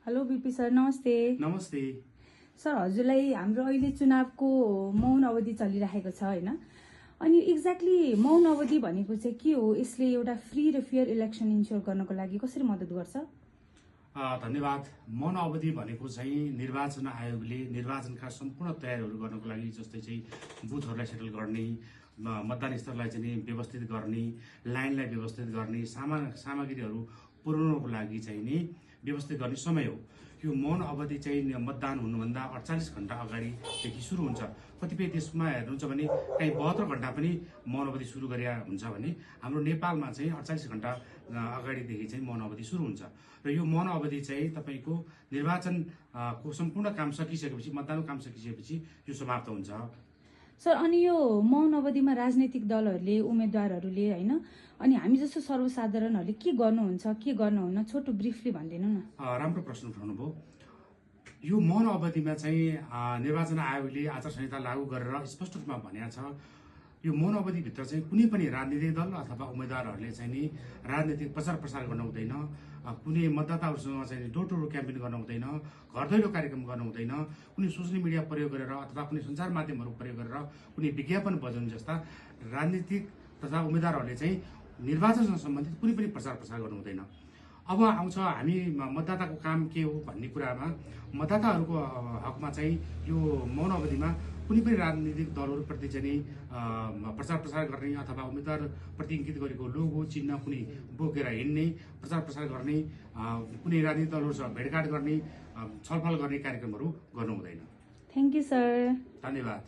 Hello BP sir, नमस्ते। नमस्ते sir, हजुरलाई हाम्रो अहिले चुनावको मौन अवधि चलिरहेको छ हैन? अनि एक्ज्याक्टली मौन अवधि भनेको चाहिँ के हो? यसले एउटा फ्री र फेयर इलेक्सन इन्स्योर गर्नको लागि कसरी मद्दत गर्छ? धन्यवाद। मौन अवधि भनेको चाहिँ निर्वाचन आयोगले निर्वाचनका सम्पूर्ण तयारीहरू गर्नको लागि, जस्तै चाहिँ बुथहरूलाई सेटल गर्ने, मतदान स्थललाई चाहिँ व्यवस्थित गर्ने, लाइनलाई व्यवस्थित गर्ने, सामग्रीहरू पुर्याउनको लागि चाहिँ नि व्यवस्थित गर्ने समय हो। यो मौन अवधि चाहिँ मतदान हुनुभन्दा 48 घण्टा अगाडिदेखि सुरु हुन्छ। कतिपय देशमा हेर्नुहुन्छ भने कहीँ 72 घण्टा पनि मौन अवधि सुरु गरे हुन्छ भने हाम्रो नेपालमा चाहिँ 48 घण्टा अगाडिदेखि चाहिँ मौन अवधि सुरु हुन्छ। र यो मौन अवधि चाहिँ तपाईँको निर्वाचन को सम्पूर्ण काम सकिसकेपछि, मतदानको काम सकिसकेपछि यो समाप्त हुन्छ। सर, अनि यो मौन अवधिमा राजनैतिक दलहरूले, उम्मेदवारहरूले हैन, अनि हामी जस्तो सर्वसाधारणहरूले के गर्नुहुन्छ, के गर्नुहुन्न, छोटो ब्रिफली भनिदिनु न। राम्रो प्रश्न उठाउनु भयो। यो मौन अवधिमा चाहिँ निर्वाचन आयोगले आचार संहिता लागू गरेर स्पष्ट रूपमा भनेको छ, यो मौन अवधिभित्र चाहिँ कुनै पनि राजनीतिक दल अथवा उम्मेदवारहरूले चाहिँ नि राजनीतिक प्रचार प्रसार गर्न हुँदैन, कुनै मतदाताहरूसँग चाहिँ डोर टु डोर क्याम्पेन गर्न हुँदैन, घर दैलो कार्यक्रम गर्न हुँदैन, कुनै सोसियल मिडिया प्रयोग गरेर अथवा कुनै सञ्चार माध्यमहरू प्रयोग गरेर कुनै विज्ञापन बजाउनु जस्ता राजनीतिक तथा उम्मेदवारहरूले चाहिँ निर्वाचनसँग सम्बन्धित कुनै पनि प्रचार प्रसार गर्नु हुँदैन। अब आउँछ हामी मतदाताको काम के हो भन्ने कुरामा, मतदाताहरूको हकमा चाहिँ यो मौन अवधिमा कुनै पनि राजनीतिक दलहरूप्रति चाहिँ प्रचार प्रसार गर्ने अथवा उम्मेदवारप्रति इङ्गित गरेको लोगो चिन्ह कुनै बोकेर हिँड्ने, प्रचार प्रसार गर्ने, कुनै राजनीतिक दलहरूसँग भेटघाट गर्ने, छलफल गर्ने कार्यक्रमहरू गर्नु हुँदैन। Thank you sir. धन्यवाद।